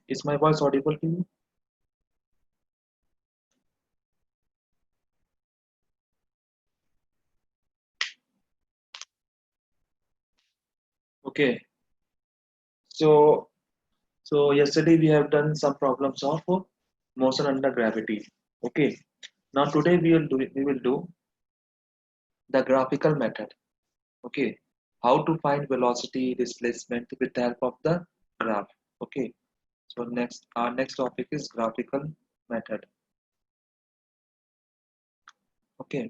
Is my voice audible to you? Okay. So so yesterday we have done some problems of motion under gravity. Okay. Now today we will do the graphical method. Okay. How to find velocity displacement with the help of the graph. Okay. So next our next topic is graphical method. Okay.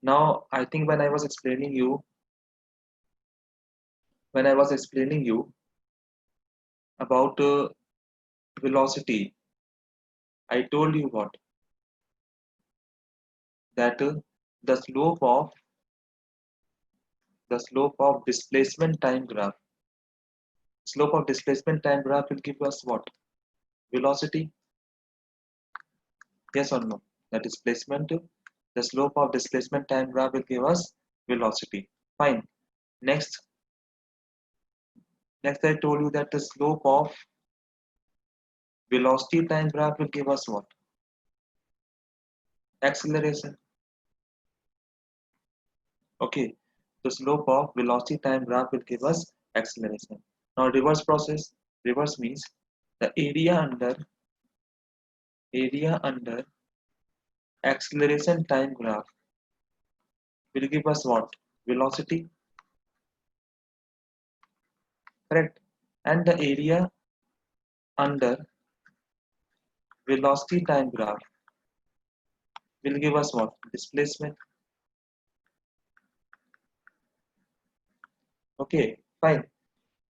Now I think when I was explaining you about velocity, I told you what that the slope of displacement time graph. Slope of displacement time graph will give us what? Velocity? Yes or no? The slope of displacement time graph will give us velocity. Fine. Next, next I told you that the slope of velocity time graph will give us what? Acceleration. Okay. The slope of velocity time graph will give us acceleration. Now reverse process. Reverse means the area under acceleration time graph will give us what? Velocity, correct? And the area under velocity time graph will give us what? Displacement. Okay, fine.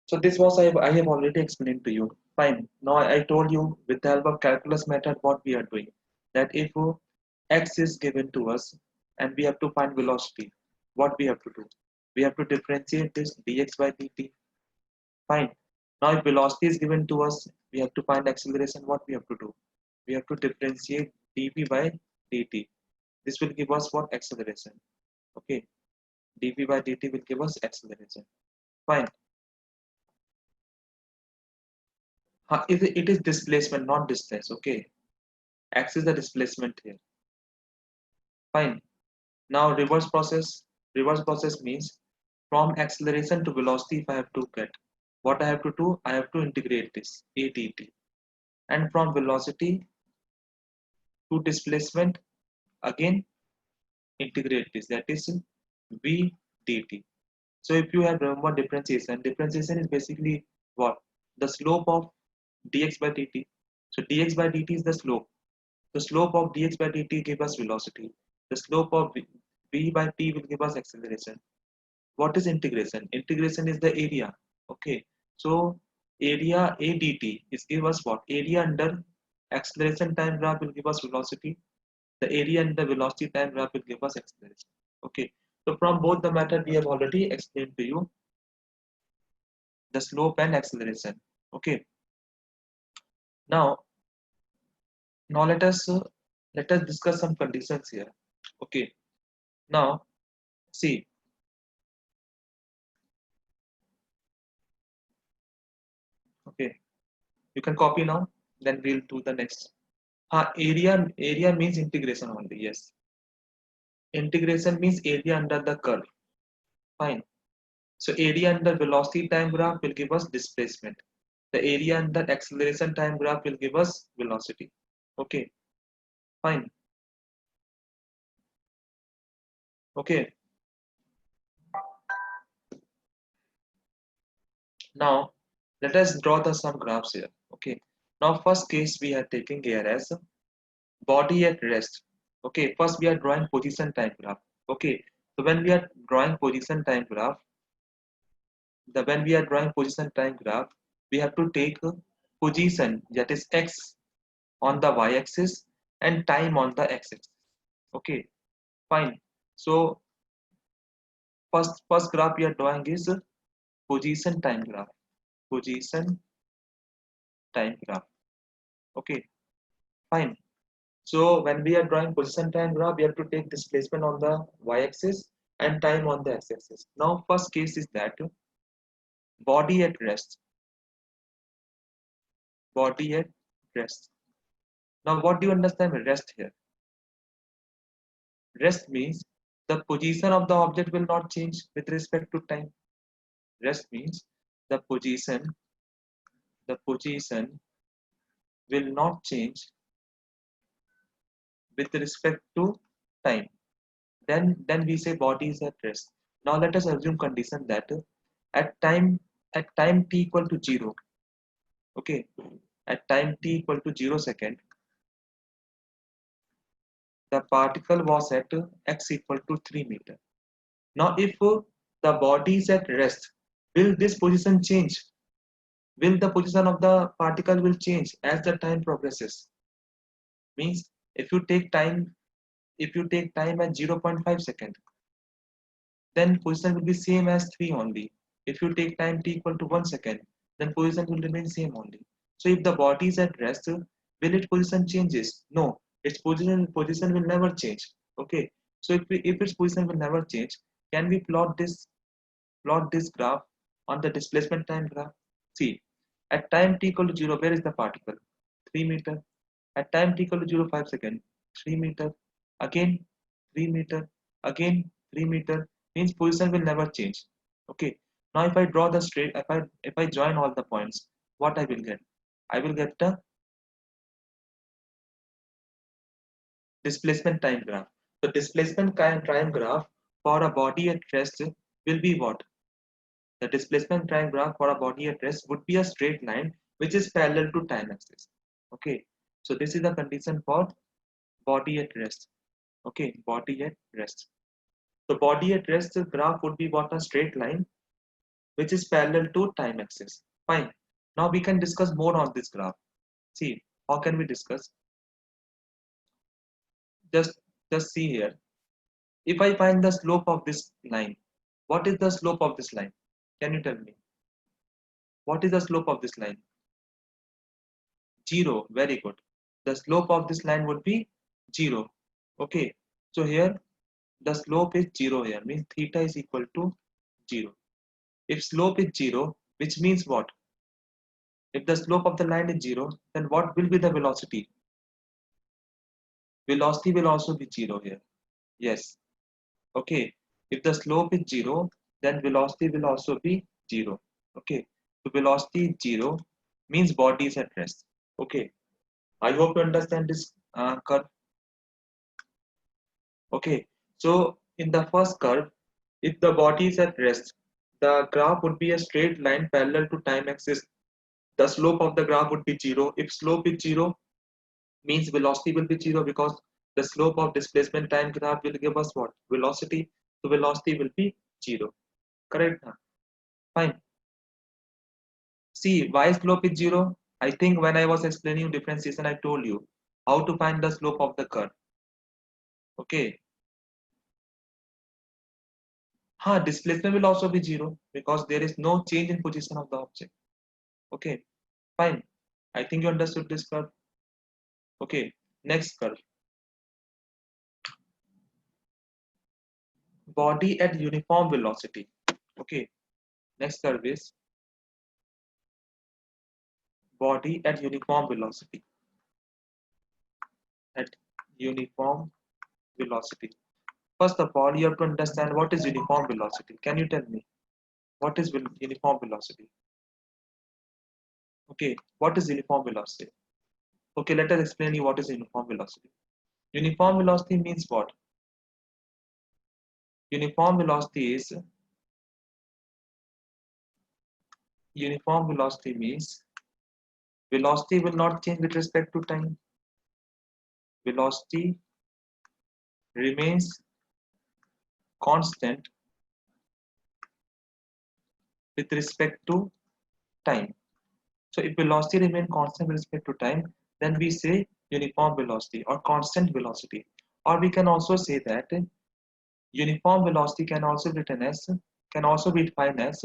So this was I have already explained to you. Fine. Now I told you with the help of calculus method what we are doing. That if x is given to us and we have to find velocity, what we have to do? We have to differentiate this dx by dt. Fine. Now if velocity is given to us, we have to find acceleration. What we have to do? We have to differentiate dv by dt. This will give us what? Acceleration. Okay. dv by dt will give us acceleration. Fine. It is displacement, not distance. Okay. X is the displacement here. Fine. Now reverse process. Reverse process means from acceleration to velocity, if I have to get, what I have to do, I have to integrate this a dt. And from velocity to displacement, again integrate this. That is v dt. So if you have remember differentiation is basically what? The slope of dx by dt. So dx by dt is the slope. The slope of dx by dt give us velocity. The slope of v by t will give us acceleration. What is integration? Integration is the area. Okay. So area a dt is give us what? Area under acceleration time graph will give us velocity. The area under velocity time graph will give us acceleration. Okay. So from both the method we have already explained to you the slope and acceleration. Okay. Now, now let us discuss some conditions here. Okay. Now, see. Okay. You can copy now. Then we'll do the next. Area means integration only. Yes. Integration means area under the curve. Fine. So area under velocity time graph will give us displacement. The area under acceleration time graph will give us velocity. Okay. Fine. Okay. Now let us draw the some graphs here. Okay. Now first case we are taking here as body at rest. Okay. First we are drawing position time graph. Okay. So when we are drawing position time graph, when we are drawing position time graph, we have to take position, that is x, on the y-axis and time on the x-axis. Okay, fine. So first graph we are drawing is position time graph. Position time graph. Okay, fine. So when we are drawing position time graph, we have to take displacement on the y-axis and time on the x-axis. Now first case is that body at rest. body at rest. Now, what do you understand by rest here? Rest means the position of the object will not change with respect to time. Rest means the position will not change with respect to time. Then we say body is at rest. Now let us assume condition that at time at time t equal to 0, okay, at time t equal to 0 second, the particle was at x equal to 3 meter. Now if the body is at rest, will this position change? Will the position of the particle will change as the time progresses? Means if you take time at 0.5 second, then position will be same as 3 only. If you take time t equal to 1 second, then position will remain same only. So if the body is at rest, will its position changes? No, its position will never change. Okay. So if its position will never change, can we plot this graph on the displacement time graph? See, at time t equal to 0, where is the particle? 3 meter. At time t equal to 0.5 second, 3 meter. Again 3 meter. Again 3 meter. Means position will never change. Okay. Now if I draw the straight, if I join all the points, what I will get? I will get the displacement time graph. The displacement time graph for a body at rest will be what? The displacement time graph for a body at rest would be a straight line which is parallel to time axis. Okay. So this is the condition for body at rest. Okay, body at rest. So body at rest graph would be what? A straight line which is parallel to time axis. Fine. Now we can discuss more on this graph. See, how can we discuss? Just just see here. If I find the slope of this line, what is the slope of this line? Can you tell me? What is the slope of this line? 0. Very good. The slope of this line would be 0. Okay. So here the slope is 0 here, means theta is equal to 0. If slope is 0, which means what? If the slope of the line is 0, then what will be the velocity? Velocity will also be 0 here. Yes. Okay. If the slope is 0, then velocity will also be 0. Okay. So velocity is 0 means body is at rest. Okay. I hope you understand this curve. Okay. So in the first curve, if the body is at rest, the graph would be a straight line parallel to time axis. The slope of the graph would be 0. If slope is 0, means velocity will be 0, because the slope of displacement time graph will give us what? Velocity. So velocity will be 0. Correct? Fine. See, why slope is 0? I think when I was explaining differentiation, I told you how to find the slope of the curve. Okay. Displacement will also be 0 because there is no change in position of the object. Okay. Fine. I think you understood this curve. Okay. Next curve. Body at uniform velocity. Okay. Next curve is body at uniform velocity. At uniform velocity. First of all, you have to understand what is uniform velocity. Can you tell me what is uniform velocity? Okay, what is uniform velocity? Okay, let us explain you what is uniform velocity. Uniform velocity means what? Uniform velocity is uniform velocity means velocity will not change with respect to time. Velocity remains constant with respect to time. So if velocity remains constant with respect to time, then we say uniform velocity or constant velocity. Or we can also say that uniform velocity can also be defined as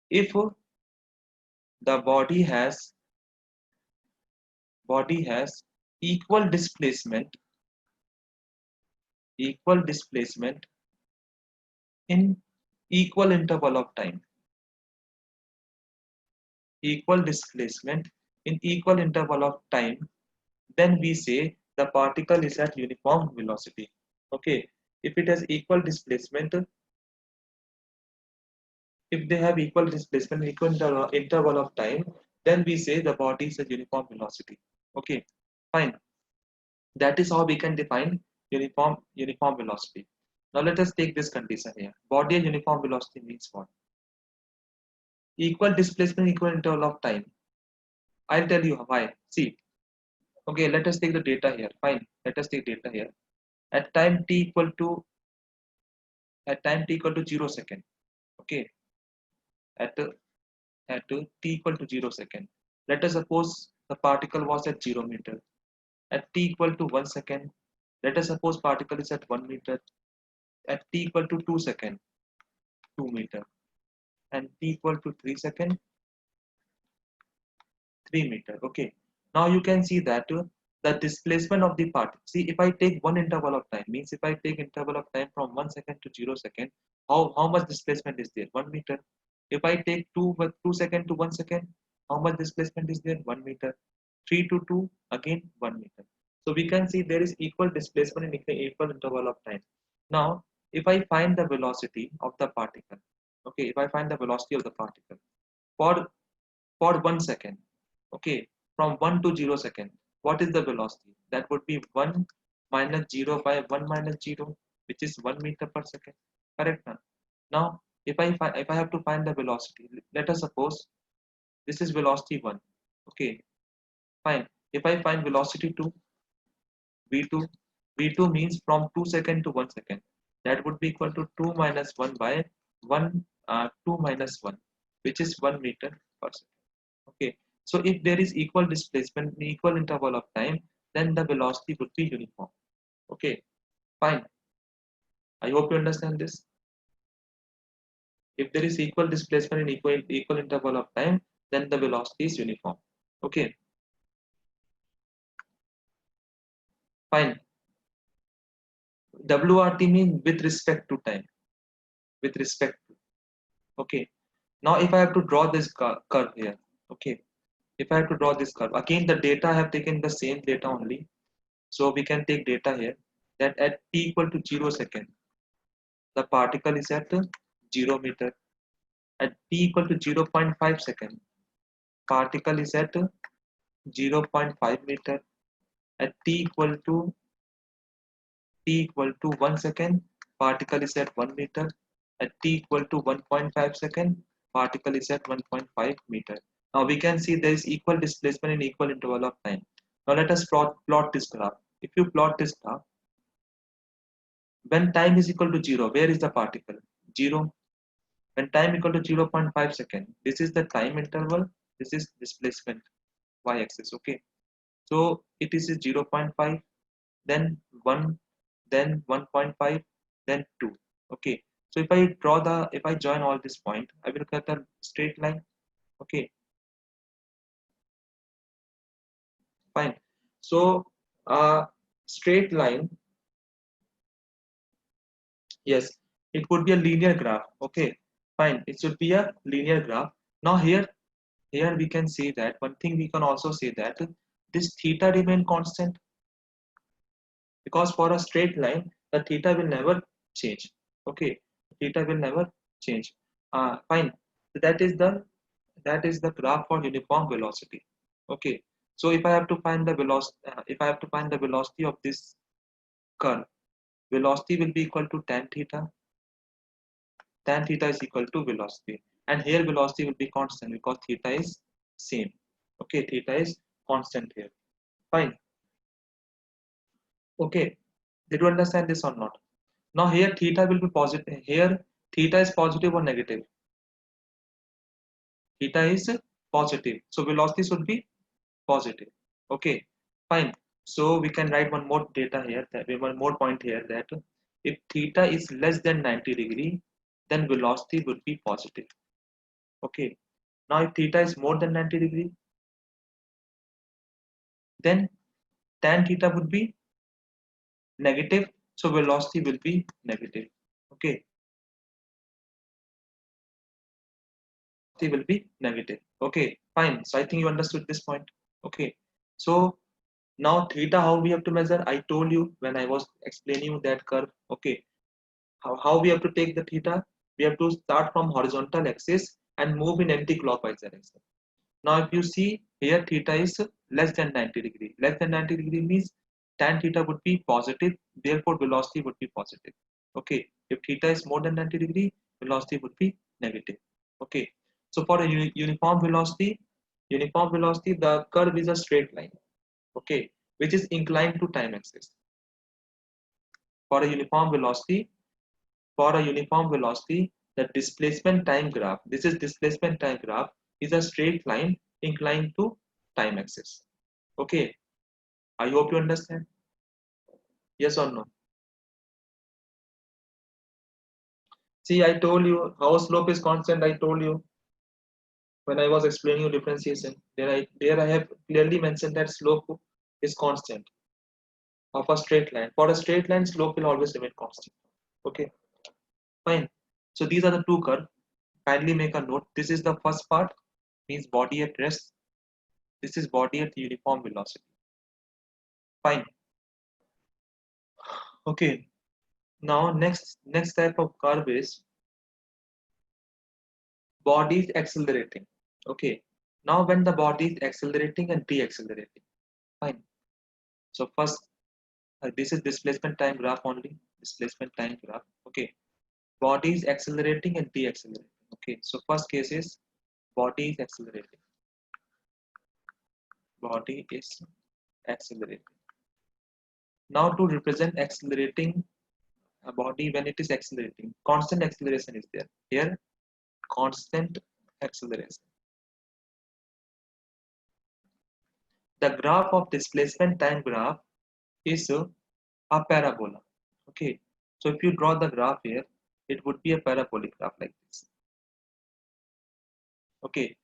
if the body has equal displacement in equal interval of time. Equal displacement in equal interval of time, then we say the particle is at uniform velocity. Okay, if it has equal displacement, if they have equal displacement, equal interval of time, then we say the body is a uniform velocity. Okay, fine. That is how we can define uniform velocity. Now let us take this condition here. Body at uniform velocity means what? Equal displacement, equal interval of time. I'll tell you why. See, okay, let us take the data here. Fine, let us take data here. At time t equal to at time t equal to 0 second. Okay, at at t equal to 0 second. Let us suppose the particle was at 0 meter. At t equal to 1 second, let us suppose particle is at 1 meter. At t equal to 2 second, 2 meter. And t equal to 3 second, 3 meter. Okay. Now you can see that the displacement of the particle. See, if I take one interval of time, means if I take interval of time from 1 second to 0 second, how much displacement is there? 1 meter. If I take 2 second to 1 second, how much displacement is there? 1 meter. 3 to 2, again 1 meter. So we can see there is equal displacement in equal interval of time. Now, if I find the velocity of the particle, okay, if I find the velocity of the particle for 1 second, okay, from 1 to 0 second, what is the velocity? That would be 1 minus 0 by 1 minus 0, which is 1 meter per second. Correct now? Now, if I have to find the velocity, let us suppose this is velocity 1. Okay, fine. If I find velocity 2, v2, v2 means from 2 second to 1 second. That would be equal to 2 minus 1 by 1, 2 minus 1, which is 1 meter per second. Okay, so if there is equal displacement in equal interval of time, then the velocity would be uniform. Okay, fine. I hope you understand this. If there is equal displacement in equal interval of time, then the velocity is uniform. Okay, fine. WRT means with respect to time. With respect to. Okay. Now if I have to draw this curve here. Okay. If I have to draw this curve, again the data I have taken the same data only. So we can take data here that at t equal to 0 second, the particle is at 0 meter. At t equal to 0.5 second, particle is at 0.5 meter. At t equal to 1 second, particle is at 1 meter. At t equal to 1.5 second, particle is at 1.5 meter. Now we can see there is equal displacement in equal interval of time. Now let us plot this graph. If you plot this graph, when time is equal to 0, where is the particle? 0. When time equal to 0.5 second, this is the time interval, this is displacement, y-axis, okay. So it is 0.5, then 1, then 1.5, then 2, okay. So if I join all this point, I will get a straight line, okay, fine. So straight line, yes, it would be a linear graph, okay, fine. It should be a linear graph. Now here we can say that one thing we can also say that this theta remain constant, because for a straight line the theta will never change. Okay, theta will never change. Fine. So that is the graph for uniform velocity. Okay. So if I have to find the velocity, of this curve, velocity will be equal to tan theta. Tan theta is equal to velocity, and here velocity will be constant because theta is same. Okay, theta is constant here. Fine. Okay, did you understand this or not? Now here theta will be positive. Here theta is positive or negative? Theta is positive. So velocity should be positive. Okay, fine. So we can write one more data here, that one more point here, that if theta is less than 90 degree, then velocity would be positive. Okay. Now if theta is more than 90 degree, then tan theta would be negative. So velocity will be negative. Okay. will be negative. Okay, fine. So I think you understood this point. Okay, so now theta, how we have to measure? I told you when I was explaining you that curve. Okay, how we have to take the theta? We have to start from horizontal axis and move in anti-clockwise direction. Now if you see here, theta is less than 90 degree. Less than 90 degree means tan theta would be positive, therefore velocity would be positive. Okay, if theta is more than 90 degree, velocity would be negative. Okay, so for a uniform velocity, the curve is a straight line. Okay, which is inclined to time axis. For a uniform velocity, the displacement time graph, this is displacement time graph, is a straight line inclined to time axis. Okay, I hope you understand. Yes or no? See, I told you how slope is constant. I told you when I was explaining you differentiation. There I have clearly mentioned that slope is constant of a straight line. For a straight line, slope will always remain constant. Okay, fine. So these are the two curves. Kindly make a note. This is the first part, means body at rest. This is body at uniform velocity. Fine. Okay. Now next type of curve is body is accelerating. Okay. Now when the body is accelerating and deaccelerating. Fine. So first, this is displacement time graph only. Displacement time graph. Okay. Body is accelerating and deaccelerating. Okay. So first case is body is accelerating. Body is accelerating. Now to represent accelerating a body when it is accelerating, constant acceleration is there. Here, constant acceleration. The graph of displacement time graph is a parabola. Okay, so if you draw the graph here, it would be a parabolic graph like this. Okay,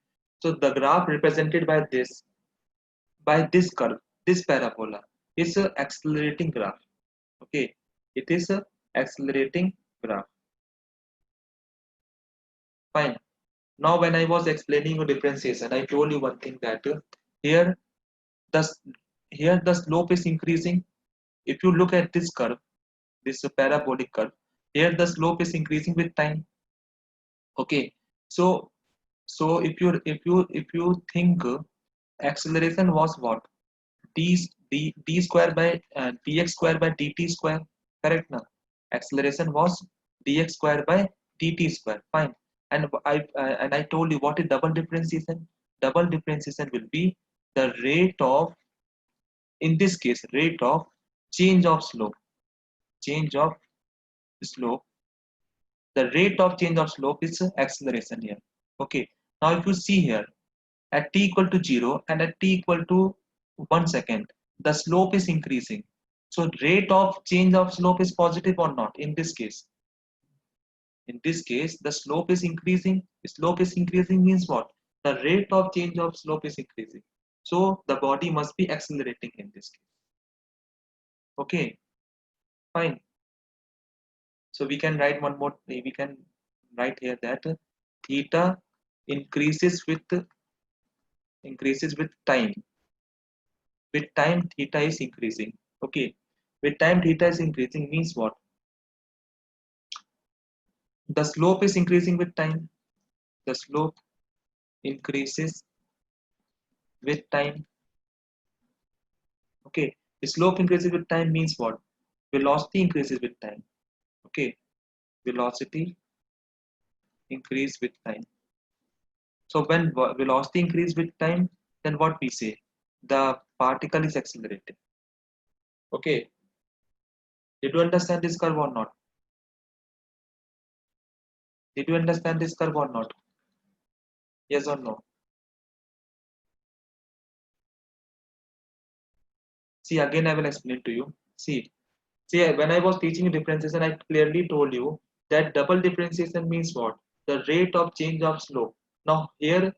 so the graph represented by this curve, this parabola, is a accelerating graph. Okay, it is a accelerating graph. Fine. Now when I was explaining your differentiation, I told you one thing that here the here the slope is increasing. If you look at this curve, this parabolic curve, here the slope is increasing with time. Okay, so if you think acceleration was what, d square by dx square by dt square, correct now? Acceleration was dx square by dt square. Fine. And I told you what is double differentiation. Double differentiation will be the rate of, in this case, rate of change of slope. Change of slope. The rate of change of slope is acceleration here. Okay. Now if you see here, at t equal to 0 and at t equal to 1 second, the slope is increasing. So rate of change of slope is positive or not in this case? In this case, the slope is increasing. Slope is increasing means what? The rate of change of slope is increasing. So the body must be accelerating in this case. Okay, fine. So we can write one more. We can write here that theta increases with time. With time, theta is increasing. Okay. With time, theta is increasing means what? The slope is increasing with time. The slope increases with time. Okay. The slope increases with time means what? Velocity increases with time. Okay. Velocity increase with time. So when velocity increase with time, then what we say? The particle is accelerating. Okay. Did you understand this curve or not? Did you understand this curve or not? Yes or no? See, again, I will explain to you. See, when I was teaching you differentiation, I clearly told you that double differentiation means what? The rate of change of slope. Now, here,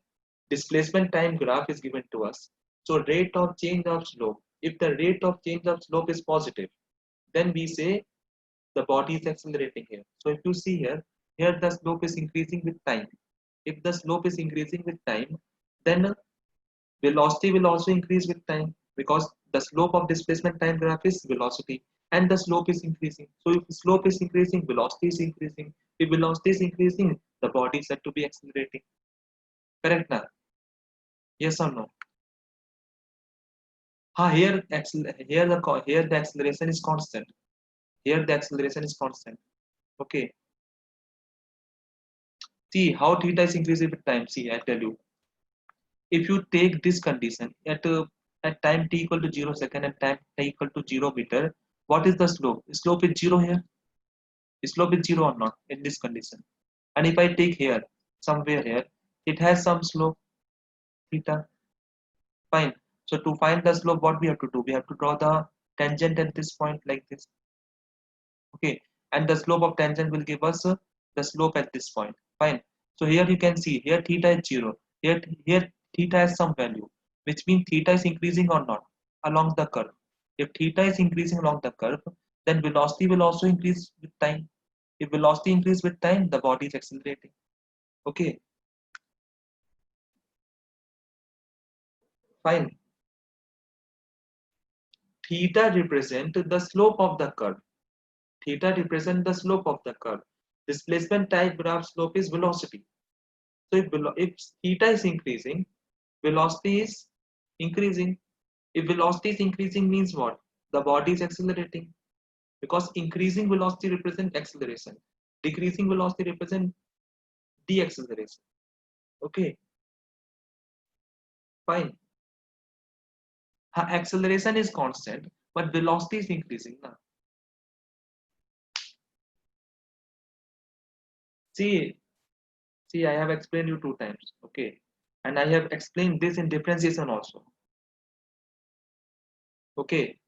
displacement time graph is given to us. So, rate of change of slope. If the rate of change of slope is positive, then we say the body is accelerating here. So, if you see here, here the slope is increasing with time. If the slope is increasing with time, then velocity will also increase with time, because the slope of displacement time graph is velocity, and the slope is increasing. So if slope is increasing, velocity is increasing. If velocity is increasing, the body is said to be accelerating. Correct now? Yes or no? Here the acceleration is constant. Here the acceleration is constant. Okay. See how theta is increasing with time. See, I tell you. If you take this condition at time t equal to 0 second and time t equal to 0 meter, what is the slope? Slope is 0 here. Slope is 0 or not in this condition. And if I take here, somewhere here, it has some slope theta. Fine. So to find the slope, what we have to do? We have to draw the tangent at this point like this. Okay. And the slope of tangent will give us the slope at this point. Fine. So here you can see here theta is 0. Here theta has some value, which means theta is increasing or not along the curve. If theta is increasing along the curve, then velocity will also increase with time. If velocity increase with time, the body is accelerating. Okay, fine. Theta represent the slope of the curve. Theta represent the slope of the curve. Displacement type graph slope is velocity. So if theta is increasing, velocity is increasing. If velocity is increasing means what? The body is accelerating, because increasing velocity represent acceleration. Decreasing velocity represent deceleration. Okay, fine. Acceleration is constant, but velocity is increasing. Na? See, see, I have explained you 2 times. Okay, and I have explained this in differentiation also. Okay,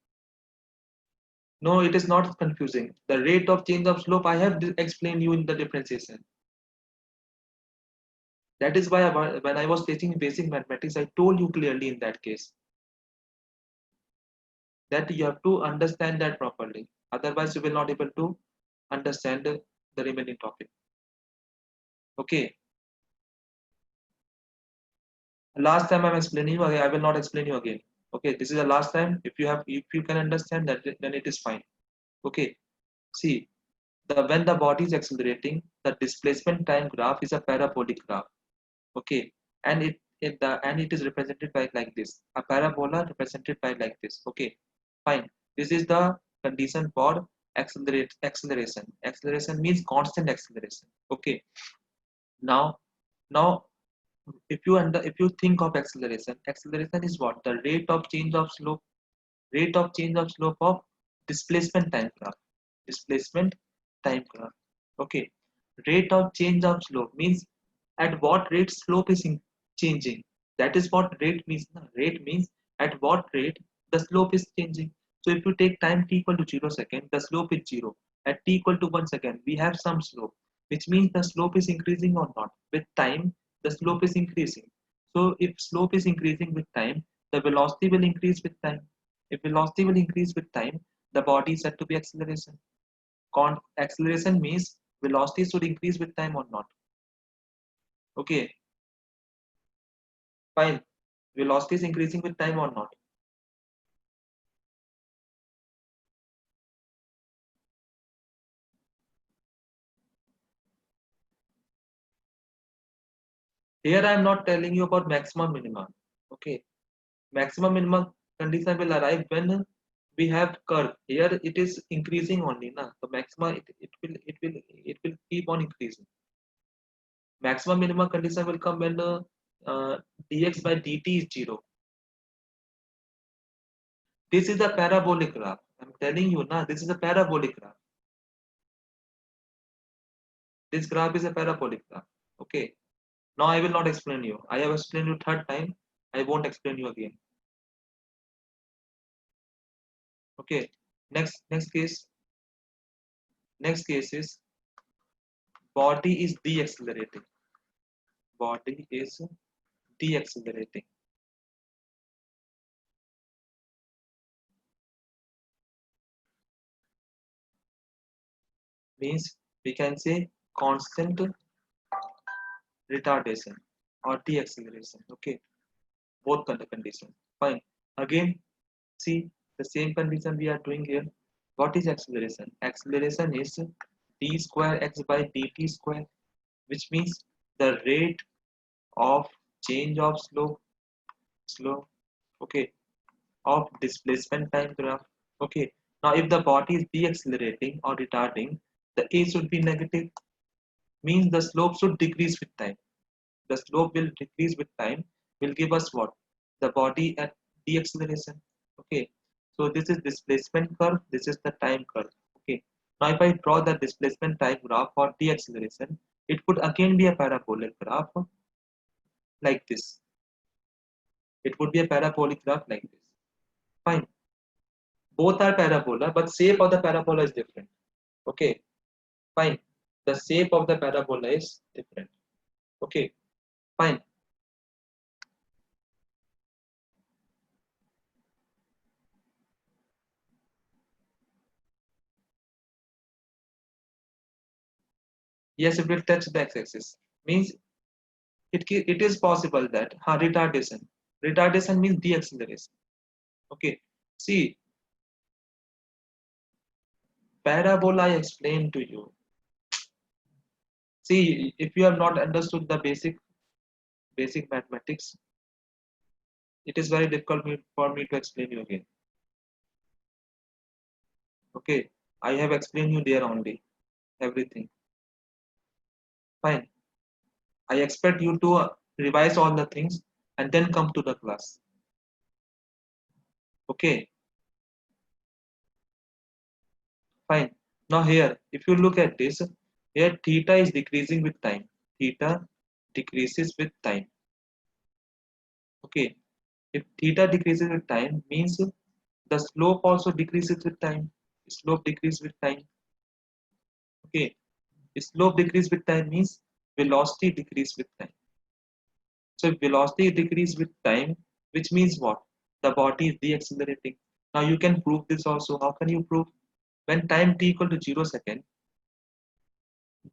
no, it is not confusing. The rate of change of slope I have explained you in the differentiation. That is why when I was teaching basic mathematics, I told you clearly in that case that you have to understand that properly. Otherwise, you will not able to understand the remaining topic. Okay. Last time I'm explaining you, I will not explain you again. Okay, this is the last time. If you can understand that, then it is fine. Okay. See, when the body is accelerating, the displacement time graph is a parabolic graph. Okay, and it is represented by like this. A parabola represented by like this. Okay, fine. This is the condition for acceleration. Acceleration means constant acceleration. Okay. Now, now if you think of acceleration is what? The rate of change of slope, rate of change of slope of displacement time graph. Displacement time graph. Okay. Rate of change of slope means at what rate slope is changing. That is what rate means. Rate means at what rate the slope is changing. So if you take time t equal to 0 second, the slope is 0. At t equal to 1 second, we have some slope, which means the slope is increasing or not. With time, the slope is increasing. So if slope is increasing with time, the velocity will increase with time. If velocity will increase with time, the body is said to be acceleration. Acceleration means velocity should increase with time or not. Okay, fine. Velocity is increasing with time or not. Here I am not telling you about maximum minimum. Okay, maximum minimum condition will arrive when we have curve. Here it is increasing only. Na? The maximum it will keep on increasing. Maximum minimum condition will come when dx by dt is 0. This is a parabolic graph. I'm telling you now, this is a parabolic graph. This graph is a parabolic graph. Okay. Now I will not explain you. I have explained you third time. I won't explain you again. Okay. Next case. Next case is body is deaccelerating. Body is deaccelerating. Means we can say constant retardation or deceleration. Okay, both conditions. Fine. Again, see the same condition we are doing here. What is acceleration? Acceleration is d square x by dt square, which means the rate of change of slope, okay, of displacement time graph. Okay, now if the body is deaccelerating or retarding, the a should be negative, means the slope should decrease with time. The slope will decrease with time, will give us what? The body at deacceleration. Okay, so this is displacement curve, this is the time curve. Okay, now if I draw the displacement time graph for deacceleration, it could again be a parabolic graph like this. It would be a parabolic graph like this. Fine. Both are parabola, but shape of the parabola is different. Okay, fine. The shape of the parabola is different. Okay, fine. Yes, it will touch the x-axis. Means it is possible that retardation means deceleration. Okay, see, parabola I explained to you. See, if you have not understood the basic mathematics, it is very difficult for me to explain you again. Okay, I have explained you there only everything. Fine. I expect you to revise all the things and then come to the class. Okay, fine. Now here, if you look at this, here theta is decreasing with time. Theta decreases with time. Okay, if theta decreases with time, means the slope also decreases with time. Slope decreases with time. Okay, slope decrease with time means velocity decrease with time. So if velocity decrease with time, which means what? The body is deaccelerating. Now you can prove this also. How can you prove? When time t equal to 0 second,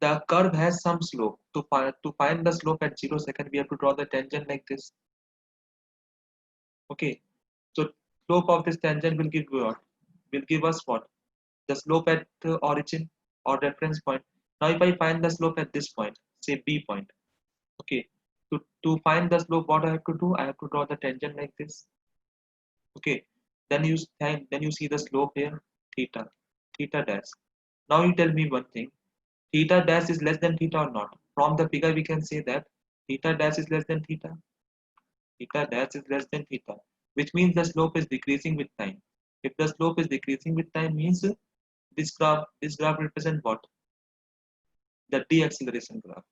the curve has some slope. To find the slope at 0 second, we have to draw the tangent like this. Okay. So slope of this tangent will give what? Will give us what? The slope at the origin or reference point. Now if I find the slope at this point, say B point. Okay. To find the slope, what I have to do? I have to draw the tangent like this. Okay. Then you see the slope here, theta dash. Now you tell me one thing. Theta dash is less than theta or not? From the figure we can say that theta dash is less than theta. Theta dash is less than theta, which means the slope is decreasing with time. If the slope is decreasing with time, means this graph represents what? The deceleration graph.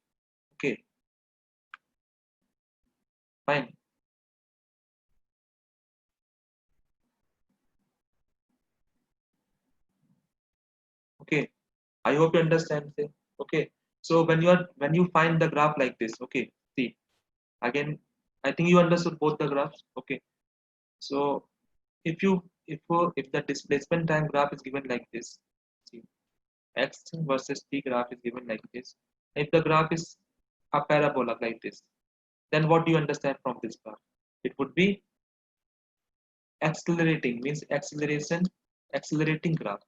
Okay, fine. Okay, I hope you understand. Okay, so when you find the graph like this, okay, see again. I think you understood both the graphs. Okay, so if the displacement time graph is given like this, see, x versus t graph is given like this. If the graph is a parabola like this, then what do you understand from this graph? It would be accelerating, means accelerating graph.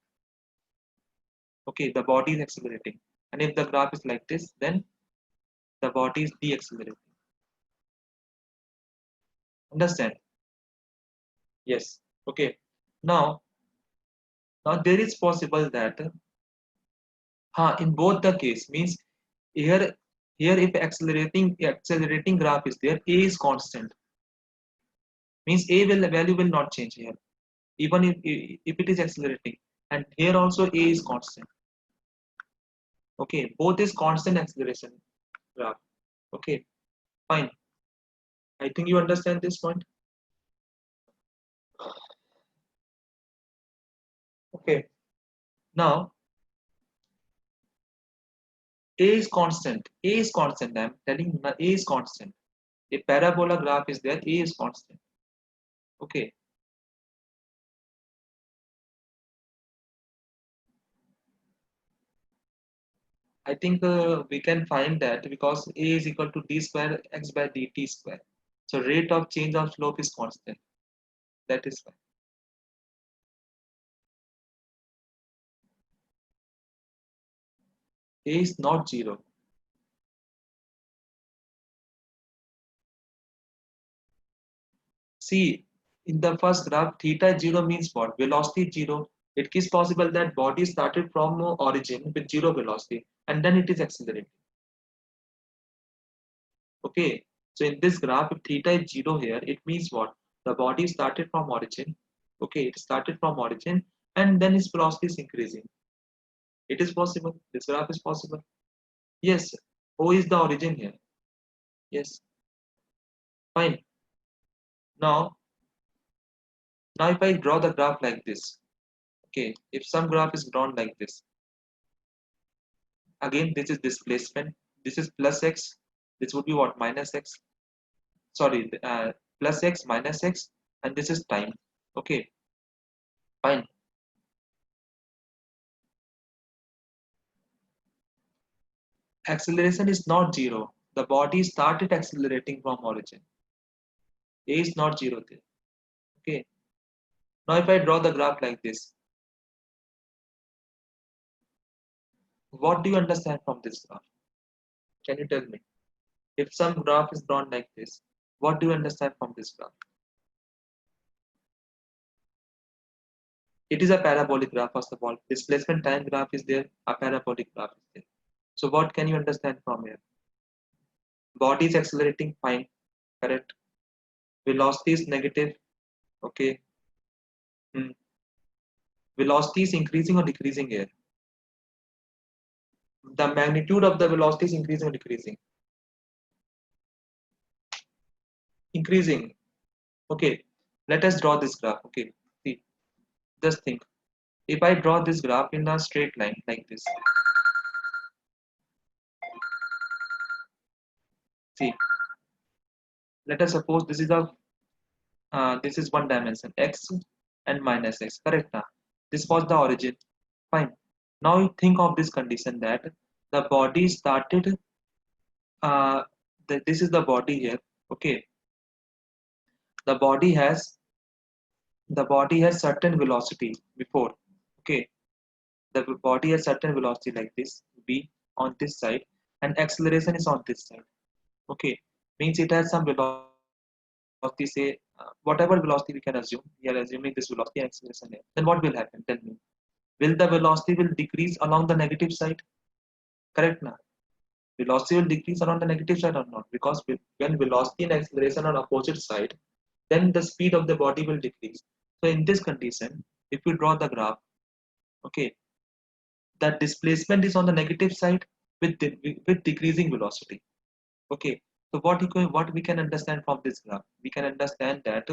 Okay, the body is accelerating. And if the graph is like this, then the body is deaccelerating. Understand? Yes. Okay. Now, now there is possible that in both the case means here if accelerating graph is there, a is constant. Means value will not change here, even if it is accelerating. And here also a is constant. Okay, both is constant acceleration graph. Okay, fine. I think you understand this point. Okay, now a is constant. A is constant. I'm telling you, now a is constant. A parabola graph is there. A is constant. Okay, I think we can find that because a is equal to d square x by dt square. So rate of change of slope is constant. That is why. A is not zero. See, in the first graph, theta is zero means what? Velocity is zero. It is possible that body started from origin with zero velocity and then it is accelerating. Okay, so in this graph, if theta is zero here, it means what? The body started from origin. Okay, it started from origin and then its velocity is increasing. It is possible. This graph is possible. Yes, O is the origin here. Yes, fine. Now, now if I draw the graph like this, okay, if some graph is drawn like this, again this is displacement, this is plus x, this would be what? Minus x. Sorry, plus x minus x, and this is time. Okay, fine. Acceleration is not zero. The body started accelerating from origin. A is not zero there. Okay. Now if I draw the graph like this, what do you understand from this graph? Can you tell me? If some graph is drawn like this, what do you understand from this graph? It is a parabolic graph, first of all. Displacement time graph is there, a parabolic graph is there. So what can you understand from here? Body is accelerating, fine, correct. Velocity is negative, okay. Hmm. Velocity is increasing or decreasing here? The magnitude of the velocity is increasing or decreasing? Increasing. Okay, let us draw this graph. Okay, see, just think. If I draw this graph in a straight line like this, see, let us suppose this is one dimension x and minus x. Correct now? This was the origin. Fine. Now you think of this condition that the body started. Uh, this is the body here. Okay, the body has certain velocity before. Okay, the body has certain velocity like this v on this side, and acceleration is on this side. Okay, means it has some velocity, say whatever velocity we can assume. We are assuming this velocity and acceleration here. Then what will happen? Tell me. Will the velocity will decrease along the negative side? Correct now. Velocity will decrease along the negative side or not? Because when velocity and acceleration are opposite side, then the speed of the body will decrease. So in this condition, if you draw the graph, okay, that displacement is on the negative side with decreasing velocity. Okay, so what we can understand from this graph? We can understand that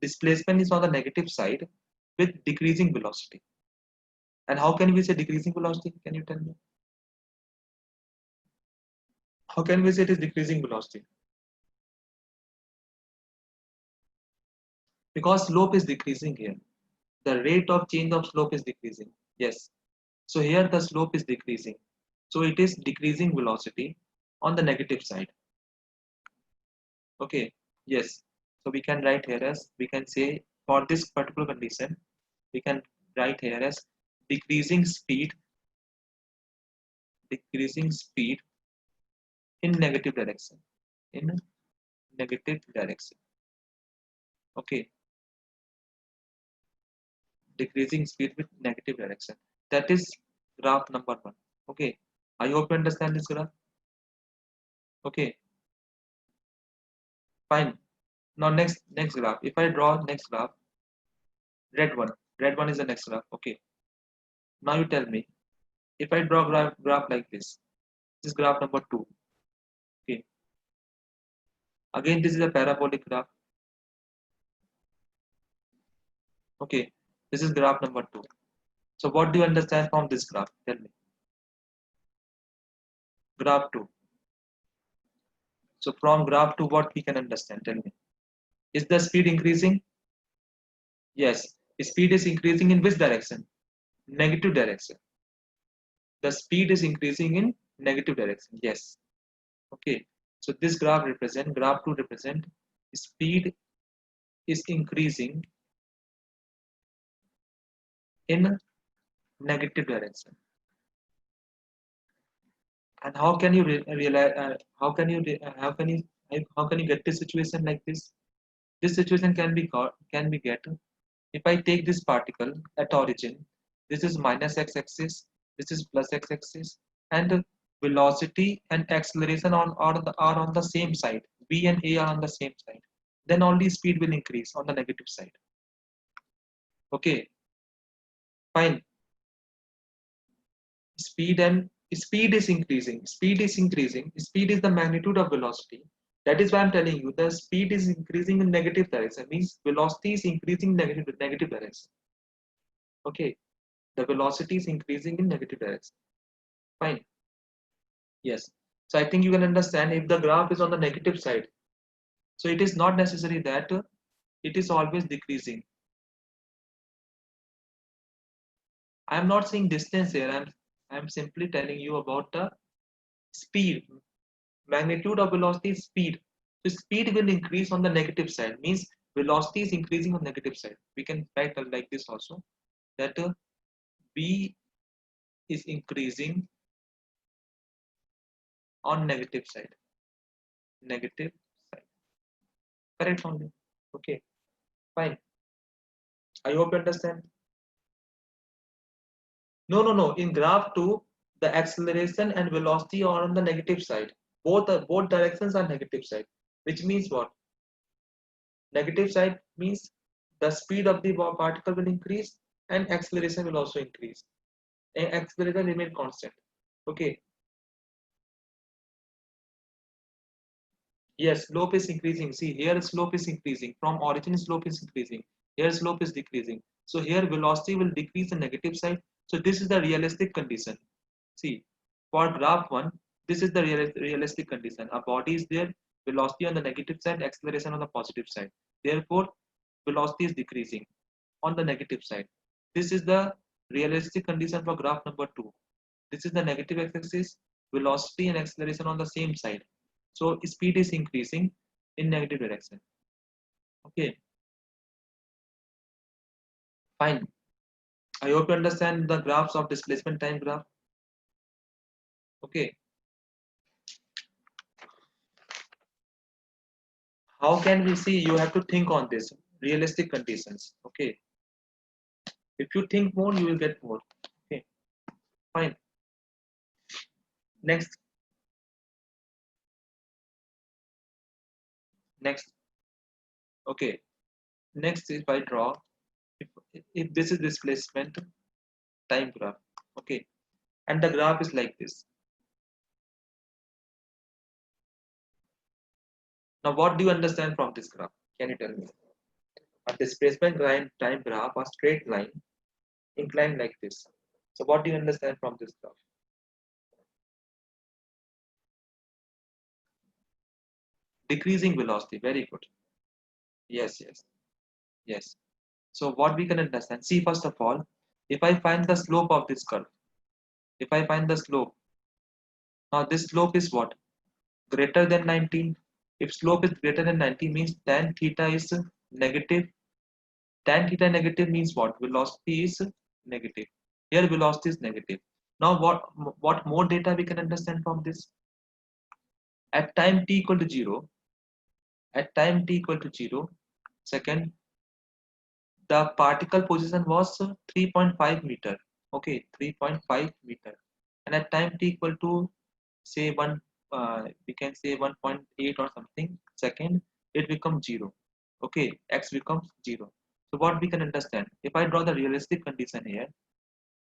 displacement is on the negative side with decreasing velocity. And how can we say decreasing velocity? Can you tell me? How can we say it is decreasing velocity? Because slope is decreasing here. The rate of change of slope is decreasing. Yes. So here the slope is decreasing. So it is decreasing velocity on the negative side. Okay. Yes. So we can write here as, we can say for this particular condition, we can write here as decreasing speed, decreasing speed in negative direction. In negative direction. Okay. Decreasing speed with negative direction. That is graph number one. Okay. I hope you understand this graph. Okay. Fine. Now next graph. If I draw next graph, red one. Red one is the next graph. Okay. Now you tell me. If I draw graph like this is graph number two. Okay. Again, this is a parabolic graph. Okay. This is graph number two. So what do you understand from this graph? Tell me. Graph two. So from graph two, what we can understand? Tell me. Is the speed increasing? Yes. Speed is increasing in which direction? Negative direction. the speed is increasing in negative direction. Yes. Okay. So this graph 2 represent speed is increasing in negative direction. And how can you realize? How can you get this situation like this? This situation can be get if I take this particle at origin. This is minus x-axis. This is plus x-axis, and velocity and acceleration are on the same side. B and A are on the same side. Then only speed will increase on the negative side. Okay, fine. Speed is increasing. Speed is the magnitude of velocity. That is why I'm telling you the speed is increasing in negative direction. Means velocity is increasing in negative direction. Okay, the velocity is increasing in negative direction. Fine. Yes. So I think you can understand if the graph is on the negative side. So it is not necessary that it is always decreasing. I am not saying distance here. I'm simply telling you about the speed. Magnitude of velocity is speed. So speed will increase on the negative side. Means velocity is increasing on negative side. We can write like this also, that v is increasing on negative side. Negative side. Correct only. Okay. Fine. I hope you understand. No. In graph 2, the acceleration and velocity are on the negative side. Both directions are negative side. Which means what? Negative side means the speed of the particle will increase and acceleration will also increase. And acceleration remain constant. Okay. Yes, slope is increasing. See, here slope is increasing. From origin, slope is increasing. Here slope is decreasing. So here velocity will decrease the negative side. So this is the realistic condition. See, for graph 1, this is the realistic condition. A body is there, velocity on the negative side, acceleration on the positive side. Therefore, velocity is decreasing on the negative side. This is the realistic condition for graph number 2. This is the negative x-axis, velocity and acceleration on the same side. So speed is increasing in negative direction. Okay, fine. I hope you understand the graphs of displacement time graph. Okay, how can we see? You have to think on this realistic conditions. Okay, if you think more, you will get more. Okay, fine. Next, next. Okay, next if I draw, if, if this is displacement time graph. Okay, and the graph is like this. Now, what do you understand from this graph? Can you tell me? A displacement time graph, a straight line, inclined like this. So, what do you understand from this graph? Decreasing velocity. Very good. Yes. So, what we can understand? See, first of all, if I find the slope of this curve, if I find the slope, now this slope is what? Greater than 19. If slope is greater than 90 means tan theta is negative. Tan theta negative means what? Velocity is negative. Here velocity is negative. Now what more data we can understand from this? At time t equal to 0, at time t equal to 0 second, the particle position was 3.5 meter. Okay, 3.5 meter. And at time t equal to say 1, we can say 1.8 or something second, it becomes 0. Okay, x becomes 0. So what we can understand, if I draw the realistic condition here,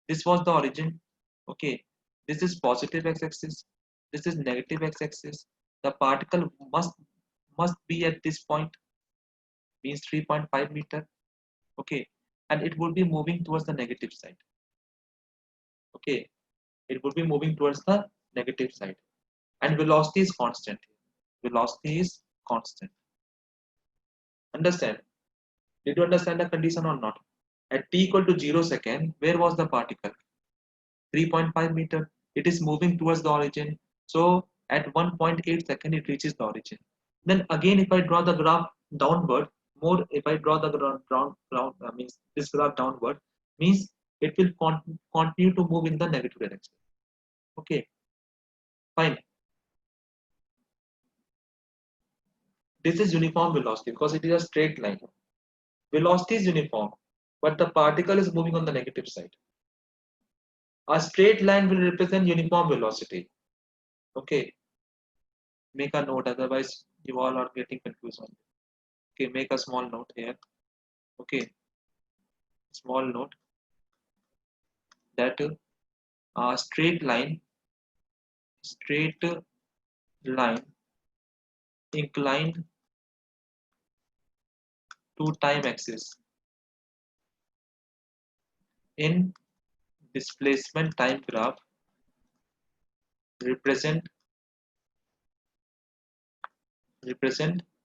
this was the origin. Okay, this is positive x-axis, this is negative x-axis. The particle must be at this point, means 3.5 meter. Okay, and it would be moving towards the negative side. Okay, it would be moving towards the negative side, and velocity is constant. Velocity is constant. Understand? Did you understand the condition or not? At t equal to 0 second, where was the particle? 3.5 meter. It is moving towards the origin. So at 1.8 second, it reaches the origin. Then again, if I draw the graph downward, more if I draw the means this graph downward, means it will continue to move in the negative direction. Okay, fine. This is uniform velocity because it is a straight line. Velocity is uniform, but the particle is moving on the negative side. A straight line will represent uniform velocity. Okay, make a note, otherwise you all are getting confused on it. Okay, make a small note here. Okay, small note that a straight line inclined to time axis in displacement time graph represent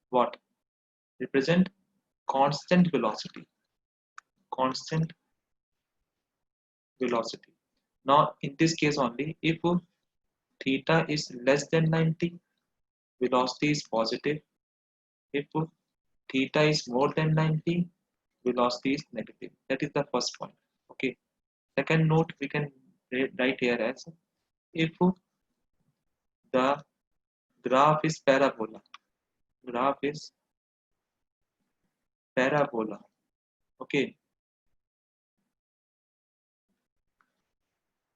what? Represent constant velocity. Constant velocity. Now, in this case only, if theta is less than 90, velocity is positive. If theta is more than 90, velocity is negative. That is the first point. Okay. Second note we can write here as if the graph is parabola. Graph is parabola. Okay.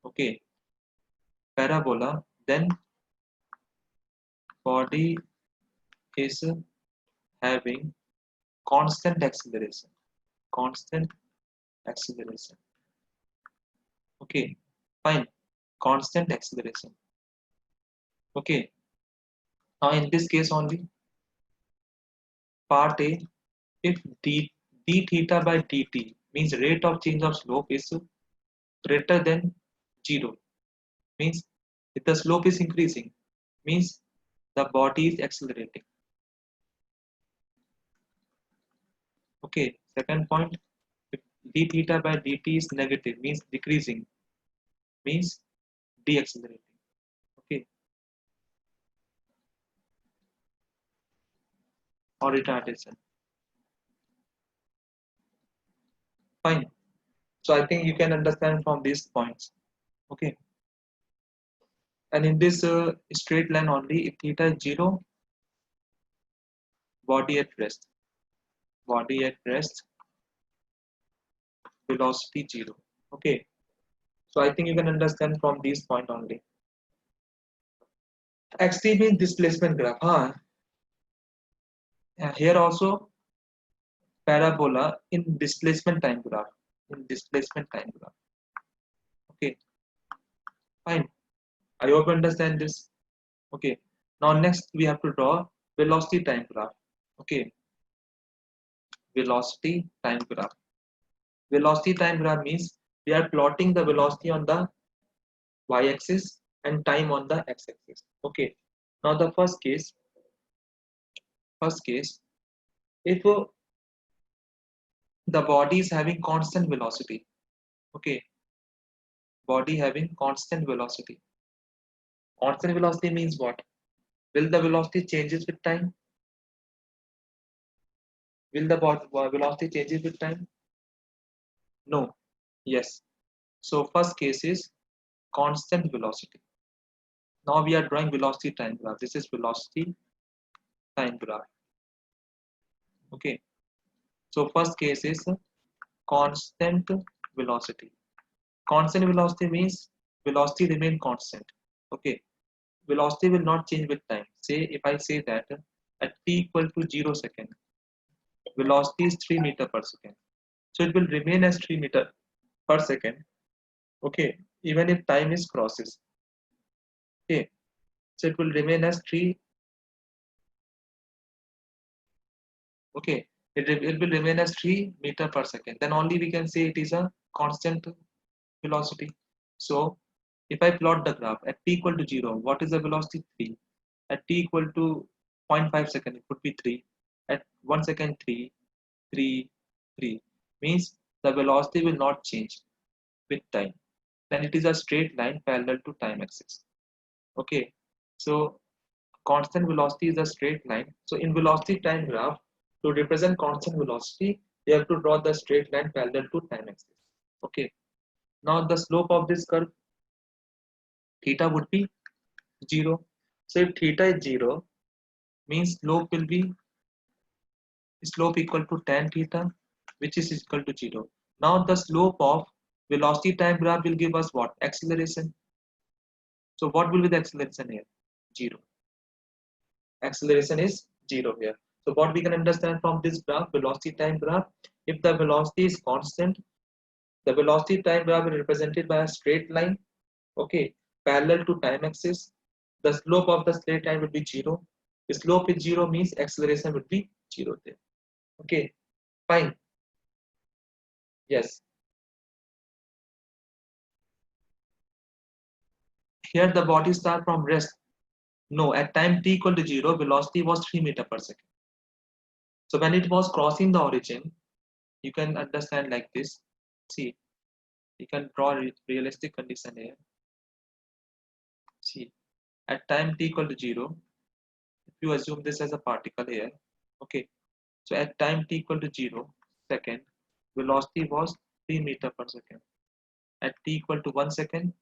Okay. Parabola. Then body is having constant acceleration. Constant acceleration. Okay. Fine. Constant acceleration. Okay. Now in this case only, part A, if d theta by dt means rate of change of slope is greater than 0, means if the slope is increasing, means the body is accelerating. Okay, second point, if d theta by dt is negative, means decreasing, means deaccelerating. Okay, or retardation. Fine. So I think you can understand from these points. Okay, and in this straight line only, if theta is 0, body at rest. Body at rest, velocity 0. Okay, so I think you can understand from these point only. XT means displacement graph. Huh? Here also parabola in displacement time graph. In displacement time graph. Okay, fine. I hope you understand this. Okay. Now next we have to draw velocity time graph. Okay. Velocity time graph. Velocity time graph means we are plotting the velocity on the y-axis and time on the x-axis. Okay. Now the first case, if the body is having constant velocity. Okay. Body having constant velocity. Constant velocity means what? Will the velocity changes with time? Will the velocity changes with time? No. Yes. So first case is constant velocity. Now we are drawing velocity time graph. This is velocity time graph. Okay. So first case is constant velocity. Constant velocity means velocity remain constant. Okay. Velocity will not change with time. Say if I say that at t equal to 0 second, velocity is 3 meter per second. So it will remain as 3 meter per second. Okay. Even if time is crosses. Okay. So it will remain as 3. Okay. It will remain as 3 meter per second. Then only we can say it is a constant velocity. So if I plot the graph at t equal to 0, what is the velocity? 3. At t equal to 0.5 second, it would be 3. At 1 second, 3, 3, 3. Means the velocity will not change with time. then it is a straight line parallel to time axis. Okay, so constant velocity is a straight line. So in velocity time graph, to represent constant velocity, you have to draw the straight line parallel to time axis. Okay, now the slope of this curve theta would be 0. So if theta is 0, means slope equal to tan theta, which is equal to 0. Now the slope of velocity time graph will give us what? Acceleration. So what will be the acceleration here? 0. Acceleration is 0 here. So what we can understand from this graph, velocity time graph, if the velocity is constant, the velocity time graph is represented by a straight line, okay, parallel to time axis. The slope of the straight line will be 0. The slope is 0 means acceleration would be 0 there. Okay, fine. Yes. Here the body start from rest. No, at time t equal to 0, velocity was 3 meter per second. So when it was crossing the origin, you can understand like this. See, you can draw a realistic condition here. See, at time t equal to 0, if you assume this as a particle here, okay, so at time t equal to 0 second, velocity was 3 meter per second. At t equal to 1 second,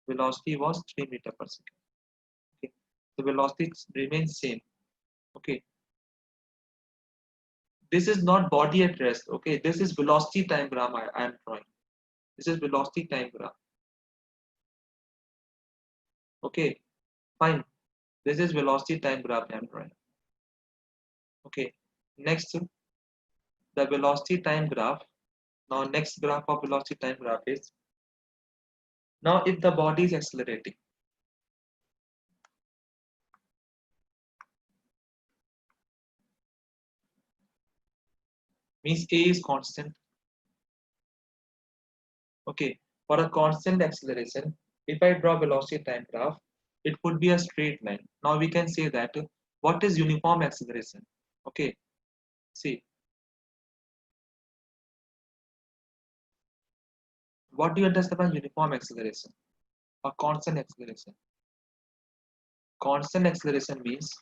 velocity was 3 meter per second. Okay, the velocity remains same. Okay, this is not body at rest. Okay, this is velocity time graph I am drawing. This is velocity time graph. Okay, fine. This is velocity time graph I am drawing. Okay, next the velocity time graph. Now next graph of velocity time graph is, now if the body is accelerating, means a is constant. Okay, for a constant acceleration, if I draw velocity time graph, it would be a straight line. Now we can say that what is uniform acceleration? Okay, see, what do you understand by uniform acceleration or constant acceleration? Constant acceleration means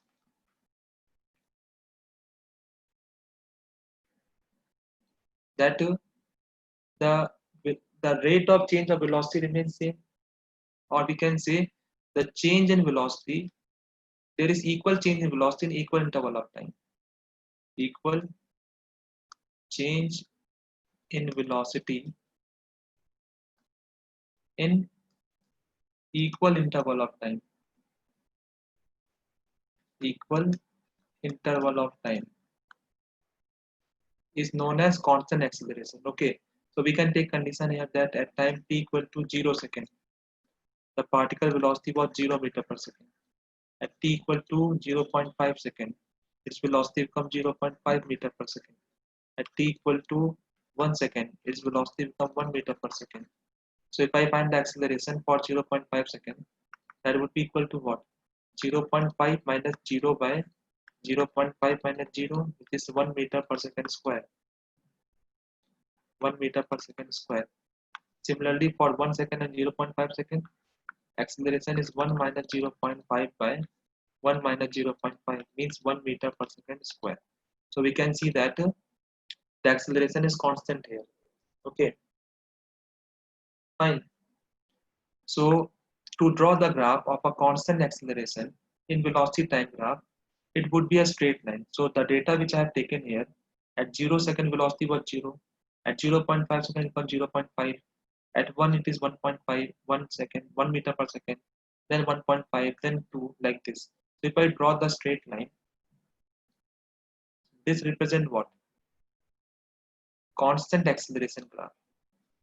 that the the rate of change of velocity remains same, or we can say the change in velocity, there is equal change in velocity in equal interval of time. Equal change in velocity in equal interval of time. Equal interval of time is known as constant acceleration. Okay, so we can take condition here that at time t equal to 0 second, the particle velocity was 0 meter per second. At t equal to 0.5 second, its velocity becomes 0.5 meter per second. At t equal to 1 second, its velocity becomes 1 meter per second. So if I find the acceleration for 0.5 second, that would be equal to what? 0.5 minus 0 by 0.5 minus 0, which is 1 meter per second square. 1 meter per second square. Similarly, for 1 second and 0.5 second, acceleration is 1 minus 0.5 by 1 minus 0.5 means 1 meter per second square. So we can see that the acceleration is constant here. Okay, fine. So to draw the graph of a constant acceleration in velocity time graph, it would be a straight line. So the data which I have taken here, at 0 second velocity was 0, at 0.5 second it was 0.5, at 1 it is 1.5, 1 second, 1 meter per second, then 1.5, then 2, like this. So if I draw the straight line, this represent what? Constant acceleration graph.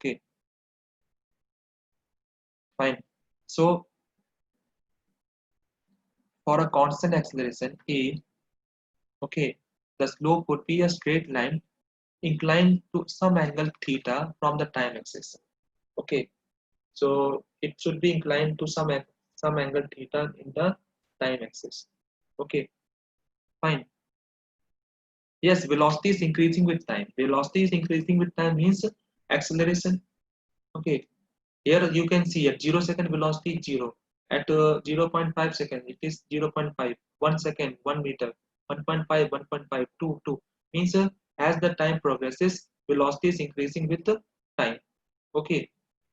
Okay, fine. So for a constant acceleration A, okay, the slope would be a straight line inclined to some angle theta from the time axis. Okay, so it should be inclined to some angle theta in the time axis. Okay, fine. Yes, velocity is increasing with time. Velocity is increasing with time means acceleration. Okay, Here you can see at 0 second velocity 0. At 0.5 second it is 0.5. 1 second 1 meter. 1.5 1.5 2 2 means as the time progresses velocity is increasing with the time. Okay,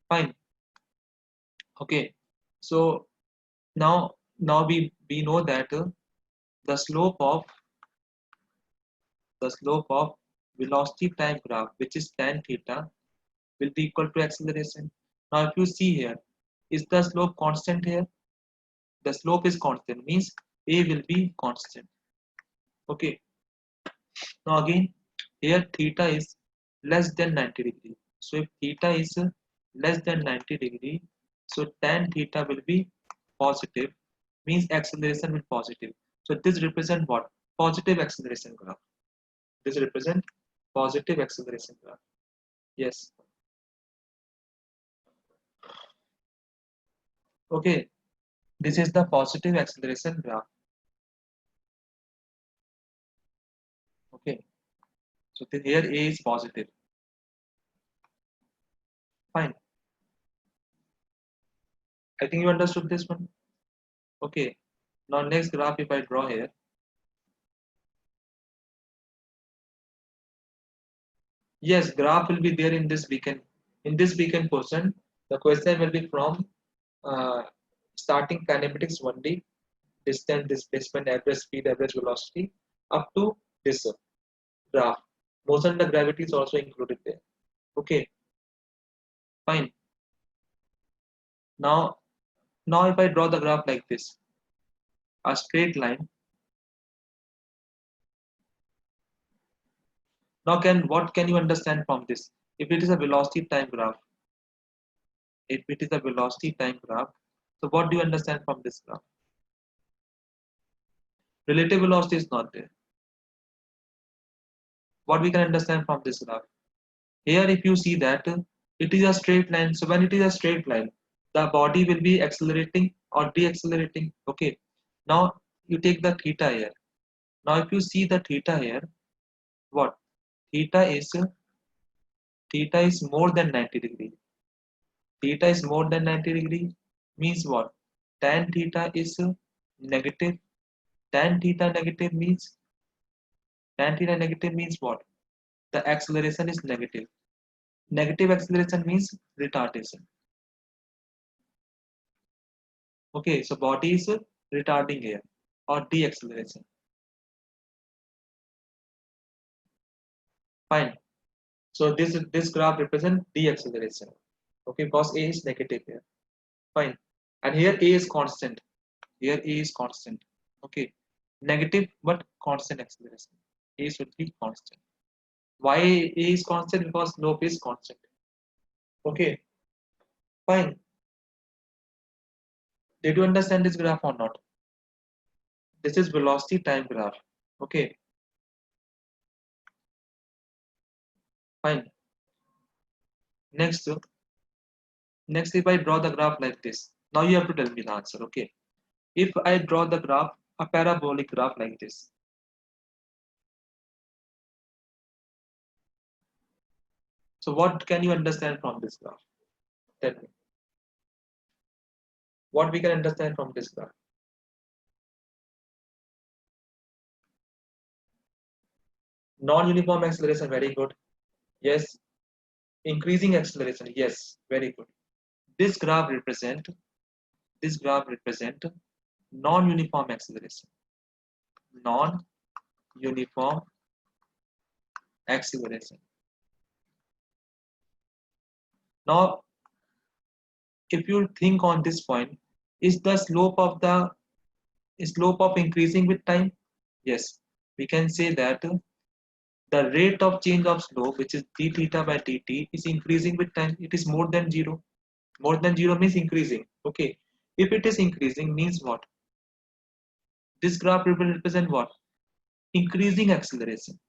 fine. Okay, so now we know that the slope of velocity time graph, which is tan theta, will be equal to acceleration. Now if you see here, is the slope constant here? The slope is constant, means a will be constant. Okay, now again here theta is less than 90 degree. So if theta is less than 90 degree, so tan theta will be positive, means acceleration will positive. So this represent what? Positive acceleration graph. This represent positive acceleration graph. Yes. Okay, this is the positive acceleration graph. Okay, so here a is positive. Fine. I think you understood this one. Okay. Now next graph if I draw here. Yes, graph will be there in this weekend. In this weekend portion, the question will be from uh, starting kinematics 1D, distance, displacement, average speed, average velocity, up to this graph. Motion and the gravity is also included there. Okay, fine. Now, now if I draw the graph like this, a straight line. Now, what can you understand from this? If it is a velocity time graph, if it is a velocity time graph, so what do you understand from this graph? Relative velocity is not there. What we can understand from this graph? Here, if you see that it is a straight line, so when it is a straight line, the body will be accelerating or deaccelerating. Okay. Now you take the theta here. Now, if you see the theta here, what? Theta is theta is more than 90 degree. Theta is more than 90 degree means what? Tan theta is negative. Tan theta negative means what? The acceleration is negative. Negative acceleration means retardation. Okay, so body is retarding here or deacceleration. Fine. So this graph represents deacceleration. Okay, because a is negative here. Fine. And here a is constant. Here a is constant. Okay. Negative but constant acceleration. A should be constant. Why a is constant? Because slope is constant. Okay. Fine. Did you understand this graph or not? This is velocity time graph. Okay. Fine. Next, next if I draw the graph like this. Now you have to tell me the answer. Okay. If I draw the graph, a parabolic graph like this. So what can you understand from this graph? Tell me. What we can understand from this graph? Non-uniform acceleration, very good. Yes. Increasing acceleration, yes, very good. This graph represent non-uniform acceleration. Non-uniform acceleration. Now, if you think on this point, is the slope of increasing with time? Yes, we can say that the rate of change of slope, which is d theta by dt, is increasing with time. It is more than zero. More than zero means increasing. Okay. If it is increasing, means what? This graph will represent what? Increasing acceleration.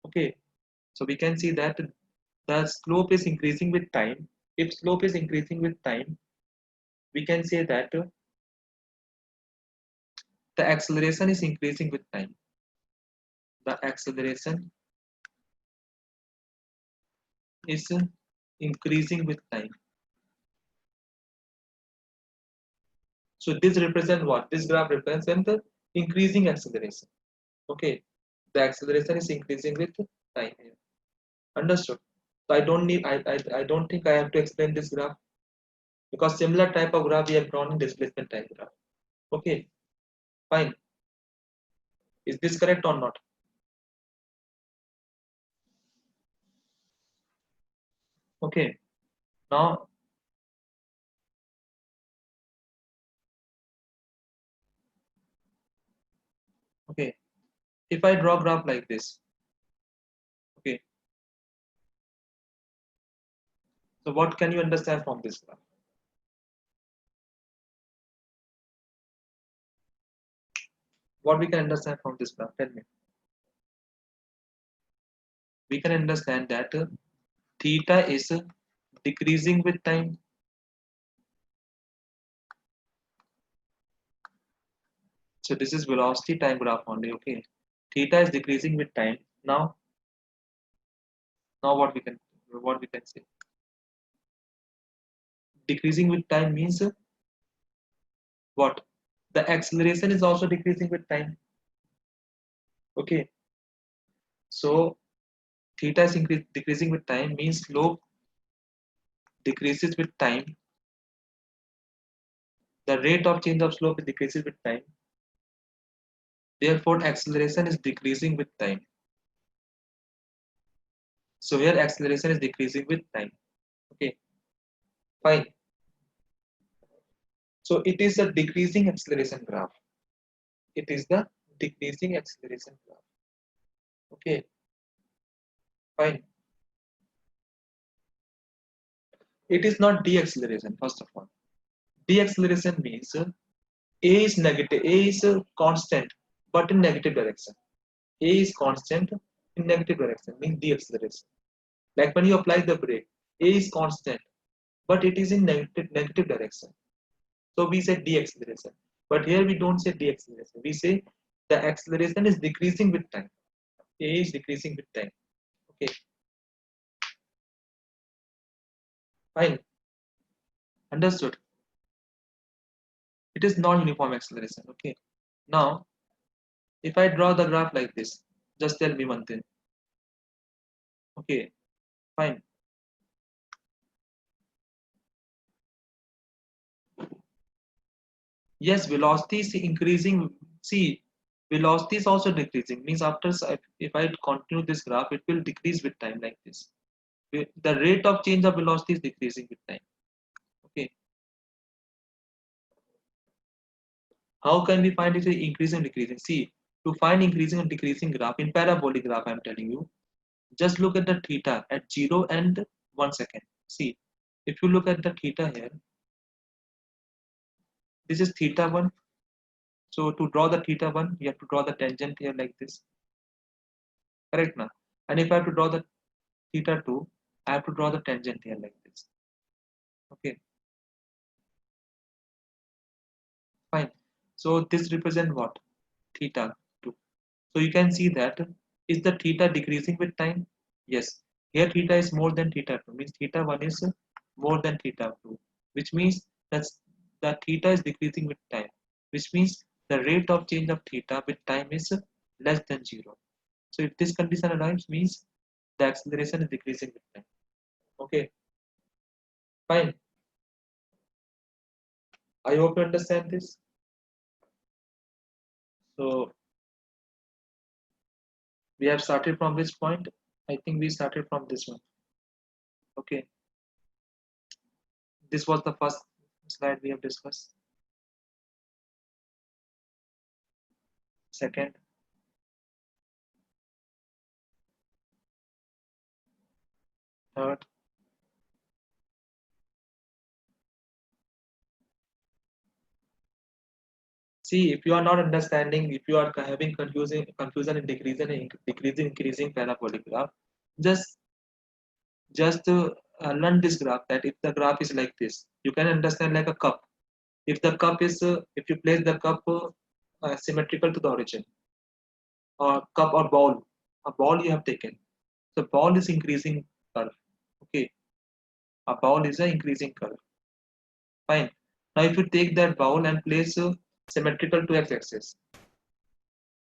Okay. So we can see that the slope is increasing with time. If slope is increasing with time, we can say that the acceleration is increasing with time. The acceleration is increasing with time. So this represent what? This graph represents the increasing acceleration. Okay, the acceleration is increasing with time here. Understood? So I don't think I have to explain this graph, because similar type of graph we have drawn in displacement time graph. Okay, fine. Is this correct or not? Okay, now okay, if I draw graph like this, okay, so what can you understand from this graph? What we can understand from this graph? Tell me. We can understand that theta is decreasing with time. So this is velocity time graph only. Okay, theta is decreasing with time. Now what we can say? Decreasing with time means what? The acceleration is also decreasing with time. Okay, so theta is decreasing with time means slope decreases with time. The rate of change of slope decreases with time. Therefore, acceleration is decreasing with time. So here acceleration is decreasing with time. Okay, fine. So it is a decreasing acceleration graph. It is the decreasing acceleration graph. Okay, fine. It is not deceleration, first of all. Deceleration means A is negative, A is constant, but in negative direction. A is constant in negative direction, means deceleration. Like when you apply the brake, A is constant, but it is in negative direction. So we say deceleration. But here we don't say deceleration. We say the acceleration is decreasing with time. A is decreasing with time. Okay, fine. Understood. It is non-uniform acceleration. Okay. Now, if I draw the graph like this, just tell me one thing. Okay, fine. Yes, velocity is increasing. See, velocity is also decreasing. Means after if I continue this graph, it will decrease with time like this. The rate of change of velocity is decreasing with time. Okay. How can we find it increasing and decreasing? See, to find increasing and decreasing graph in parabolic graph, I'm telling you, just look at the theta at 0 and 1 second. See, if you look at the theta here, this is theta 1. So to draw the theta 1, you have to draw the tangent here like this. Correct now? And if I have to draw the theta 2, I have to draw the tangent here like this. Okay, fine. So this represent what? Theta 2. So you can see that is the theta decreasing with time? Yes. Here theta is more than theta 2, means theta 1 is more than theta 2, which means that the theta is decreasing with time, which means the rate of change of theta with time is less than 0. So if this condition arrives, means the acceleration is decreasing with time. Okay, fine. I hope you understand this. So we have started from this point. I think we started from this one. Okay, this was the first slide we have discussed. Second, third. See, if you are not understanding, if you are having confusion in decreasing, increasing parabolic graph, just learn this graph. That if the graph is like this, you can understand like a cup. If the cup is, if you place the cup symmetrical to the origin, or cup or ball, a ball you have taken. The ball is increasing curve. Okay, a ball is an increasing curve. Fine. Now if you take that ball and place symmetrical to x-axis,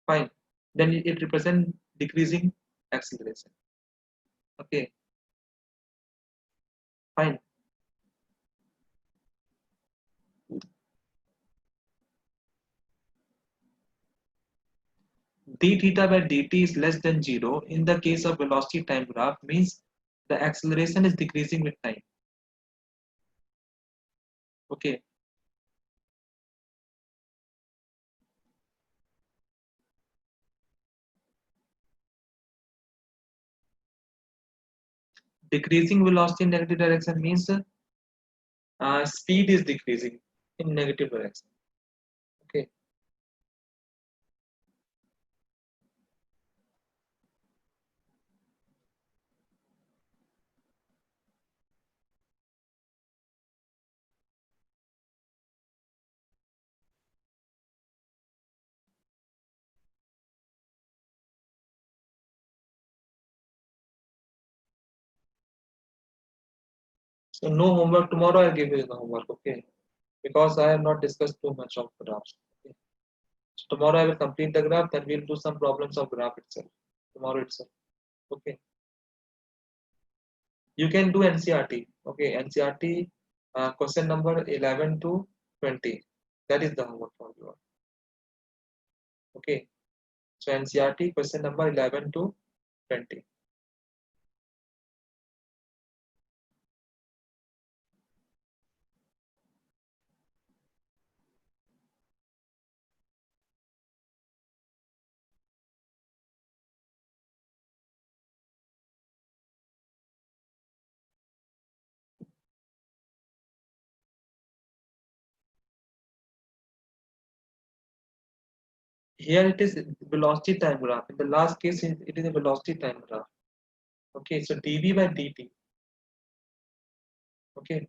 fine, then it represents decreasing acceleration. Okay, fine. D theta by dt is less than 0 in the case of velocity time graph means the acceleration is decreasing with time. Okay, decreasing velocity in negative direction means speed is decreasing in negative direction. Okay, so no homework tomorrow. I'll give you the homework. Okay, because I have not discussed too much of graphs. Okay. So tomorrow I will complete the graph. Then we'll do some problems of graph itself tomorrow itself. Okay, you can do NCRT. Okay, NCRT question number 11 to 20. That is the homework for you. Okay, so NCRT question number 11 to 20. Here it is velocity time graph. In the last case, it is a velocity time graph. Okay, so dv by dt. Okay,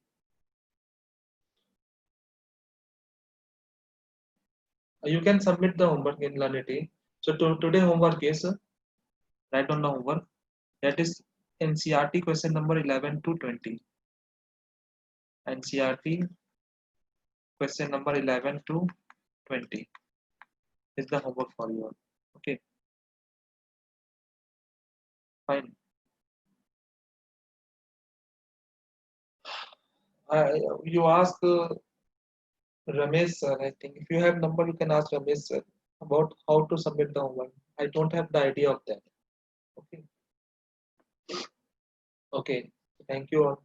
you can submit the homework in Learnity. So today homework is write down the homework. That is NCRT question number 11 to 20. NCRT question number 11 to 20 is the homework for you. Okay, fine. You ask Ramesh sir, I think. If you have number, you can ask Ramesh sir about how to submit the homework. I don't have the idea of that. Okay. Okay. Thank you all.